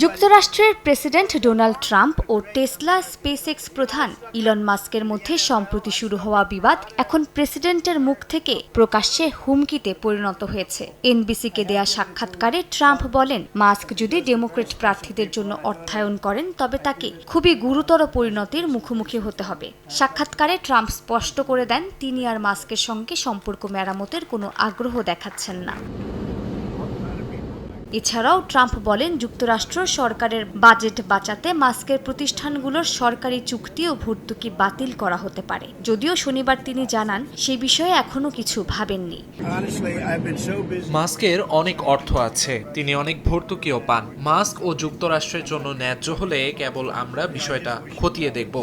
যুক্তরাষ্ট্রের president Donald Trump ও Tesla SpaceX প্রধান Elon মাস্কের মধ্যে সম্প্রতি শুরু হওয়া বিবাদ এখন প্রেসিডেন্টের মুখ থেকে প্রকাশ্যে হুমকিতে পরিণত হয়েছে। এনবিসিকে দেয়া সাক্ষাৎকারে ট্রাম্প বলেন, মাস্ক যদি ডেমোক্রেট প্রার্থীদের জন্য অর্থায়ন করেন তবে তাকে খুবই গুরুতর পরিণতির মুখোমুখি হতে হবে। সাক্ষাৎকারে ট্রাম্প স্পষ্ট করে দেন তিনি আর মাস্কের সঙ্গে সম্পর্ক মেরামতের কোনো আগ্রহ দেখাচ্ছেন না। এছাড়াও ট্রাম্প বলেন, যুক্তরাষ্ট্র সরকারের বাজেট বাঁচাতে মাস্কের প্রতিষ্ঠানগুলোর সরকারি চুক্তি ও ভর্তুকি বাতিল করা হতে পারে। যদিও শনিবার তিনি জানান সে বিষয়ে এখনো কিছু ভাবেননি। মাস্কের অনেক অর্থ আছে, তিনি অনেক ভর্তুকিও পান। মাস্ক ও যুক্তরাষ্ট্রের জন্য ন্যায্য হলে কেবল আমরা বিষয়টা খতিয়ে দেখব।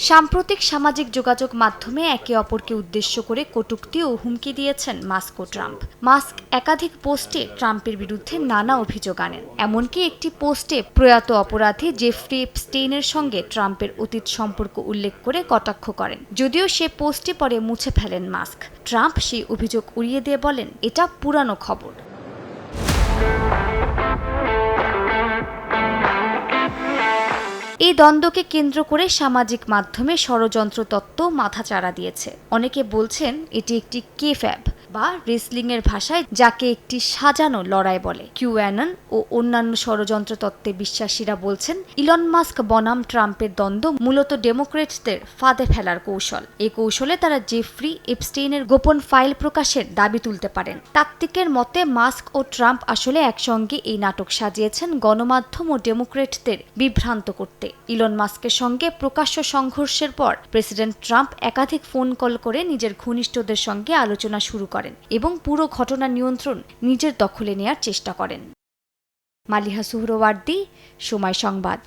সাম্প্রতিক সামাজিক যোগাযোগ মাধ্যমে একে অপরকে উদ্দেশ্য করে কটূক্তি ও হুমকি দিয়েছেন মাস্ক ও ট্রাম্প। মাস্ক একাধিক পোস্টে ট্রাম্পের বিরুদ্ধে নানা অভিযোগ আনেন। এমনকি একটি পোস্টে প্রয়াত অপরাধী জেফ্রি এপস্টেইনের সঙ্গে ট্রাম্পের অতীত সম্পর্ক উল্লেখ করে কটাক্ষ করেন। যদিও সে পোস্টটি পরে মুছে ফেলেন মাস্ক। ট্রাম্প সেই অভিযোগ উড়িয়ে দিয়ে বলেন, এটা পুরানো খবর। এই দ্বন্দ্বকে কেন্দ্র করে সামাজিক মাধ্যমে ষড়যন্ত্র তত্ত্ব মাথাচাড়া দিয়েছে। অনেকে বলছেন এটি একটি কেফ্যাব বা রেসলিংয়ের ভাষায় যাকে একটি সাজানো লড়াই বলে। কিউঅ্যানন ও অন্যান্য ষড়যন্ত্র তত্ত্বে বিশ্বাসীরা বলছেন ইলন মাস্ক বনাম ট্রাম্পের দ্বন্দ্ব মূলত ডেমোক্রেটসদের ফাঁদে ফেলার কৌশল। এই কৌশলে তারা জেফ্রি এপস্টেইনের গোপন ফাইল প্রকাশের দাবি তুলতে পারেন। তাত্ত্বিকের মতে মাস্ক ও ট্রাম্প আসলে একসঙ্গে এই নাটক সাজিয়েছেন গণমাধ্যম ও ডেমোক্রেটসদের বিভ্রান্ত করতে। ইলন মাস্কের সঙ্গে প্রকাশ্য সংঘর্ষের পর প্রেসিডেন্ট ট্রাম্প একাধিক ফোন কল করে নিজের ঘনিষ্ঠদের সঙ্গে আলোচনা শুরু করেন এবং পুরো ঘটনা নিয়ন্ত্রণ নিজের দখলে নেয়ার চেষ্টা করেন। মালিহা সুহরওয়ার্দী, সময় সংবাদ।